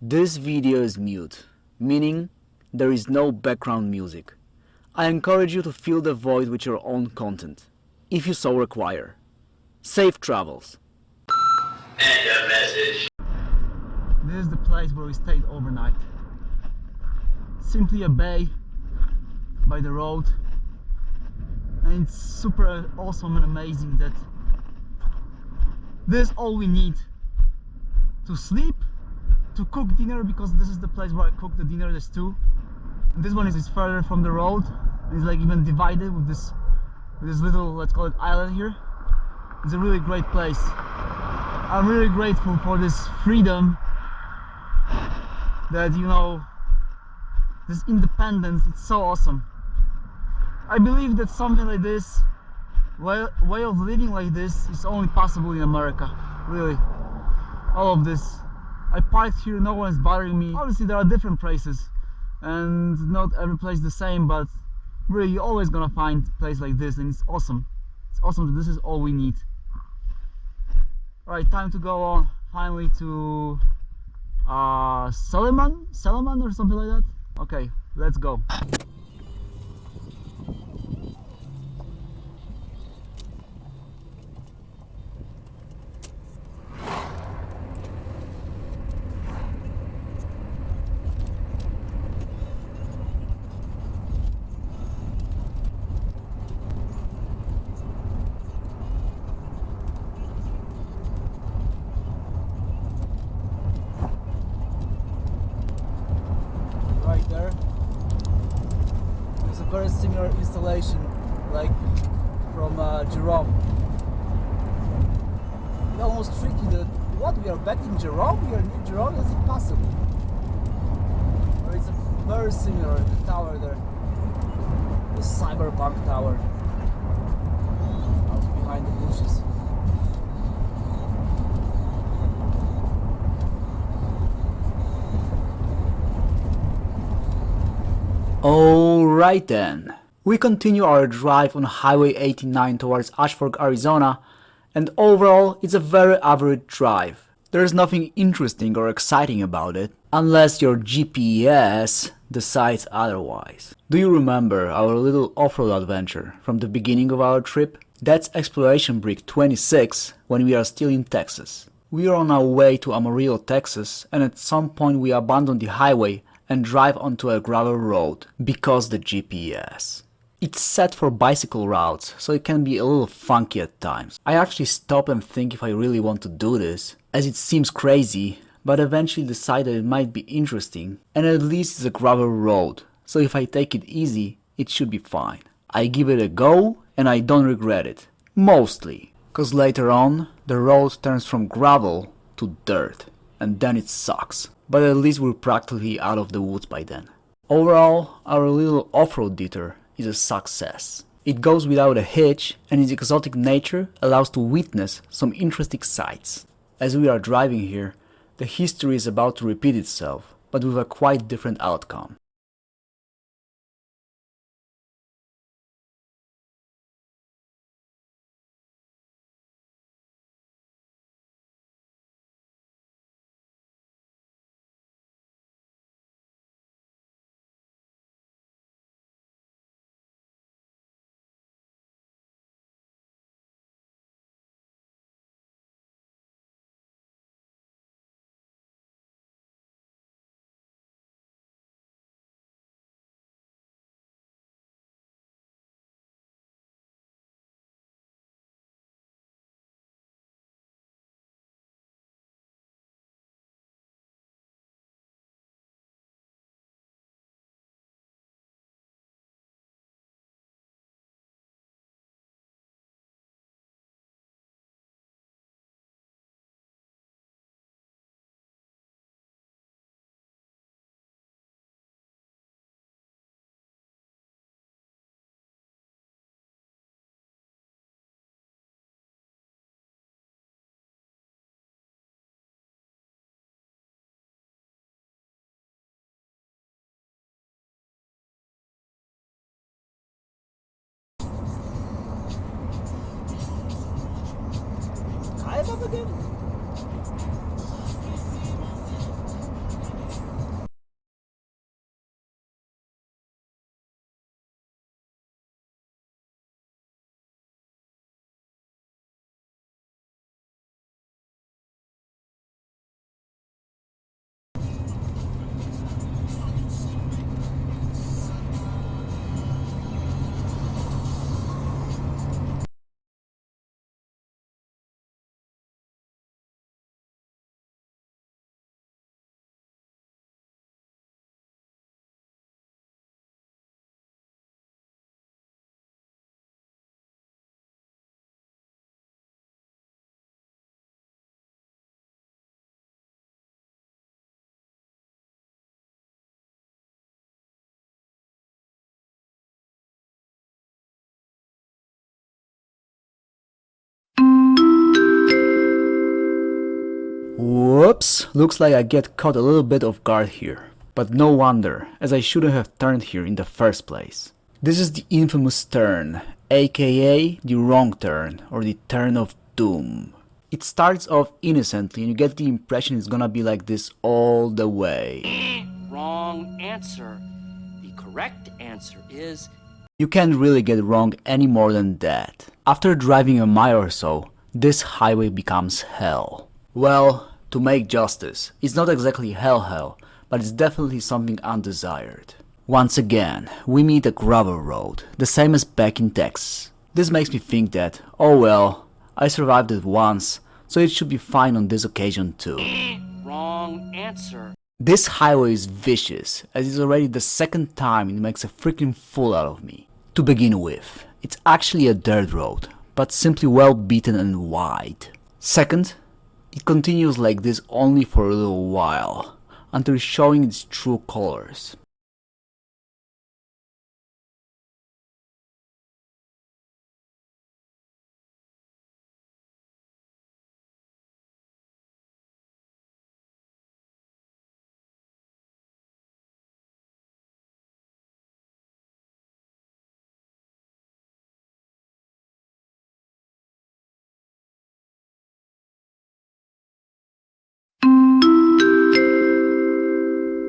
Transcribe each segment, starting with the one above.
This video is mute, meaning there is no background music. I encourage you to fill the void with your own content, if you so require. Safe travels. End of message. This is the place where we stayed overnight. Simply a bay by the road, and it's super awesome and amazing that this is all we need to sleep, to cook dinner, because this is the place where I cook the dinner. There's two, and this one is further from the road. It's like even divided with this little, let's call it, island here. It's a really great place. I'm really grateful for this freedom, that, you know, this independence. It's so awesome. I believe that something like this, way of living like this, is only possible in America. Really, all of this. I parked here, no one's bothering me. Obviously there are different places and not every place the same, but really you're always gonna find a place like this, and it's awesome. It's awesome that this is all we need. Alright, time to go on finally to Solomon or something like that. Okay, let's go. Right there, there's a very similar installation like from Jerome. It's almost tricky that, what, we are back in Jerome? We are near Jerome? That's impossible. But it's a very similar tower there, the Cyberpunk tower, out behind the bushes. Alright then. We continue our drive on Highway 89 towards Ashford, Arizona, and overall it's a very average drive. There's nothing interesting or exciting about it, unless your GPS decides otherwise. Do you remember our little off-road adventure from the beginning of our trip? That's Exploration Brick 26 when we are still in Texas. We are on our way to Amarillo, Texas, and at some point we abandon the highway and drive onto a gravel road, because the GPS. It's set for bicycle routes, so it can be a little funky at times. I actually stop and think if I really want to do this, as it seems crazy, but eventually decide that it might be interesting, and at least it's a gravel road, so if I take it easy, it should be fine. I give it a go, and I don't regret it. Mostly, cause later on, the road turns from gravel to dirt, and then it sucks. But at least we're practically out of the woods by then. Overall, our little off-road detour is a success. It goes without a hitch, and its exotic nature allows to witness some interesting sights. As we are driving here, the history is about to repeat itself, but with a quite different outcome. Whoops, looks like I get caught a little bit off guard here. But no wonder, as I shouldn't have turned here in the first place. This is the infamous turn, aka the wrong turn, or the turn of doom. It starts off innocently and you get the impression it's gonna be like this all the way. Wrong answer. The correct answer is... You can't really get wrong any more than that. After driving a mile or so, this highway becomes hell. Well, to make justice, it's not exactly hell, but it's definitely something undesired. Once again, we meet a gravel road, the same as back in Texas. This makes me think that, oh well, I survived it once, so it should be fine on this occasion too. Wrong answer. This highway is vicious, as it's already the second time it makes a freaking fool out of me. To begin with, it's actually a dirt road, but simply well beaten and wide. Second, it continues like this only for a little while, until showing its true colors.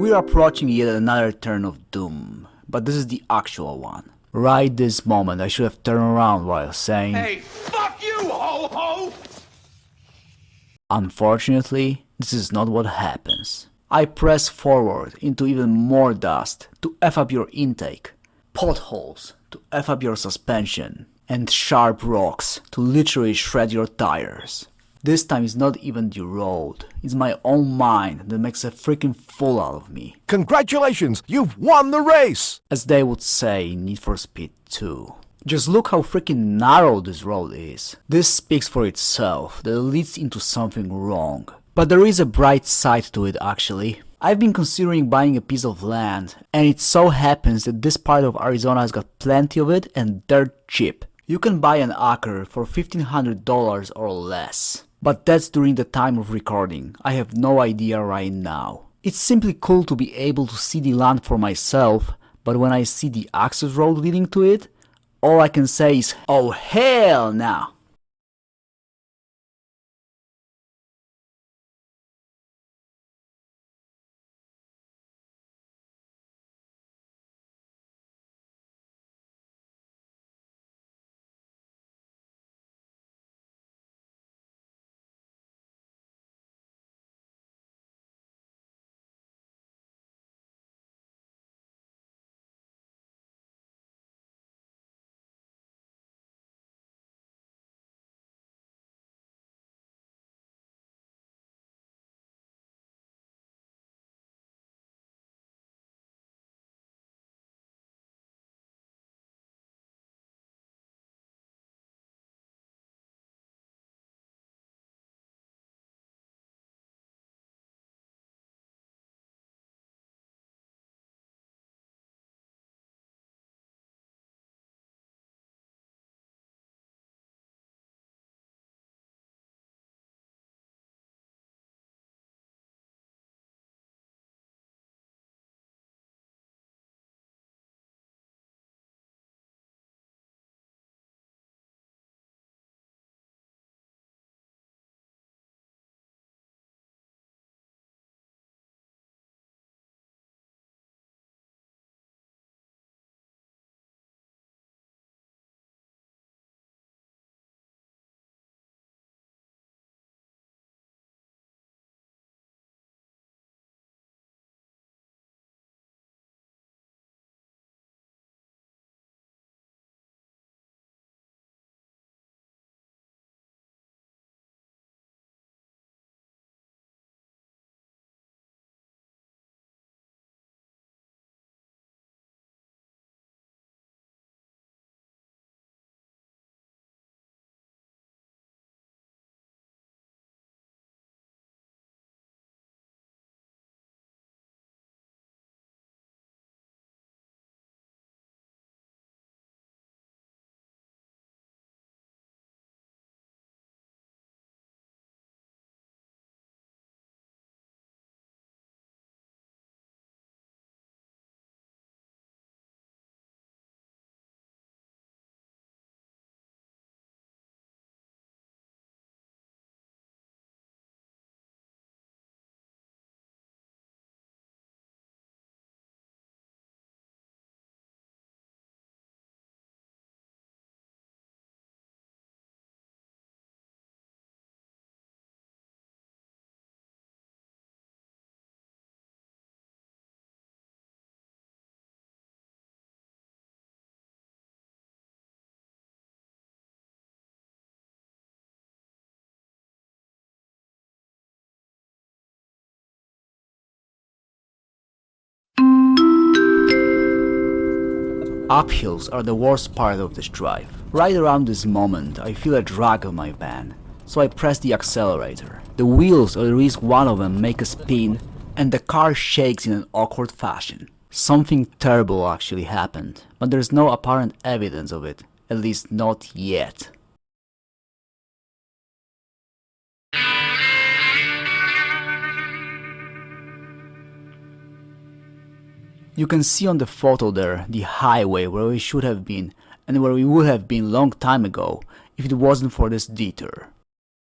We are approaching yet another turn of doom, but this is the actual one. Right this moment I should have turned around while saying, Hey, fuck you, ho-ho! Unfortunately, this is not what happens. I press forward into even more dust to F up your intake, potholes to F up your suspension, and sharp rocks to literally shred your tires. This time it's not even the road, it's my own mind that makes a freaking fool out of me. Congratulations, you've won the race! As they would say in Need for Speed 2. Just look how freaking narrow this road is. This speaks for itself, that it leads into something wrong. But there is a bright side to it actually. I've been considering buying a piece of land, and it so happens that this part of Arizona has got plenty of it and dirt cheap. You can buy an acre for $1,500 or less. But that's during the time of recording, I have no idea right now. It's simply cool to be able to see the land for myself, but when I see the access road leading to it, all I can say is, oh hell no! Uphills are the worst part of this drive. Right around this moment I feel a drag on my van, so I press the accelerator. The wheels, or at least one of them, make a spin and the car shakes in an awkward fashion. Something terrible actually happened, but there's no apparent evidence of it, at least not yet. You can see on the photo there the highway where we should have been and where we would have been long time ago if it wasn't for this detour.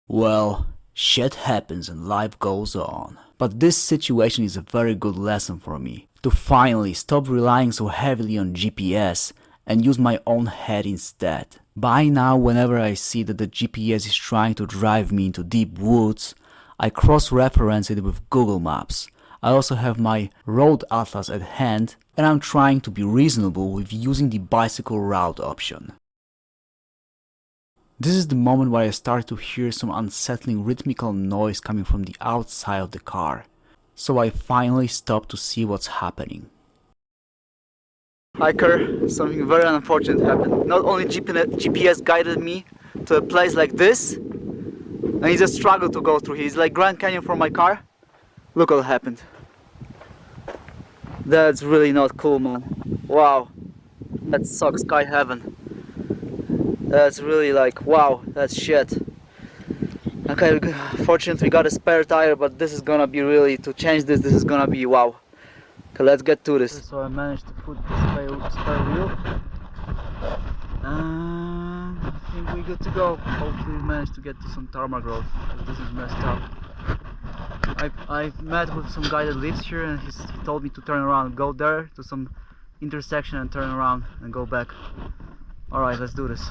Well, shit happens and life goes on. But this situation is a very good lesson for me, to finally stop relying so heavily on GPS and use my own head instead. By now, whenever I see that the GPS is trying to drive me into deep woods, I cross-reference it with Google Maps. I also have my road atlas at hand, and I'm trying to be reasonable with using the bicycle route option. This is the moment where I start to hear some unsettling rhythmical noise coming from the outside of the car, so I finally stop to see what's happening. Hiker, something very unfortunate happened. Not only GPS guided me to a place like this, and it's a struggle to go through here. It's like Grand Canyon for my car. Look what happened. That's really not cool, man. Wow, that sucks, sky heaven. That's really like, wow, that's shit. Okay, fortunately we got a spare tire, but this is gonna be really, to change this is gonna be wow. Okay, let's get to this. So I managed to put the spare wheel. And I think we're good to go. Hopefully we managed to get to some tarmac road, because this is messed up. I met with some guy that lives here, and he told me to turn around, go there to some intersection and turn around and go back. Alright, let's do this.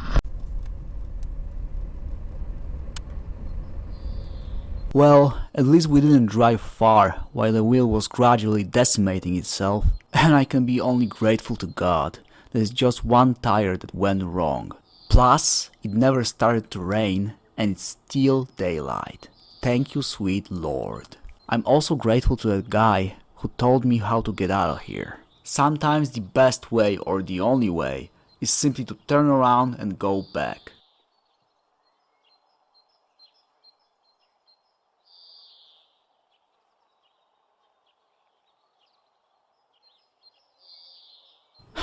Well, at least we didn't drive far while the wheel was gradually decimating itself, and I can be only grateful to God that it's just one tire that went wrong. Plus, it never started to rain and it's still daylight. Thank you, sweet Lord. I'm also grateful to that guy who told me how to get out of here. Sometimes the best way, or the only way, is simply to turn around and go back.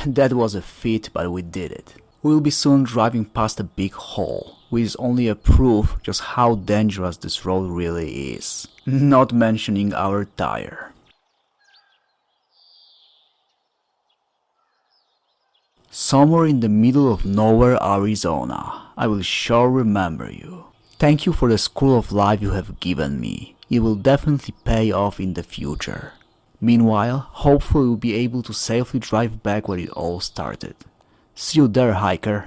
That was a feat, but we did it. We'll be soon driving past a big hole, which is only a proof just how dangerous this road really is. Not mentioning our tire. Somewhere in the middle of nowhere, Arizona, I will sure remember you. Thank you for the school of life you have given me. It will definitely pay off in the future. Meanwhile, hopefully we'll be able to safely drive back where it all started. See you there, hiker.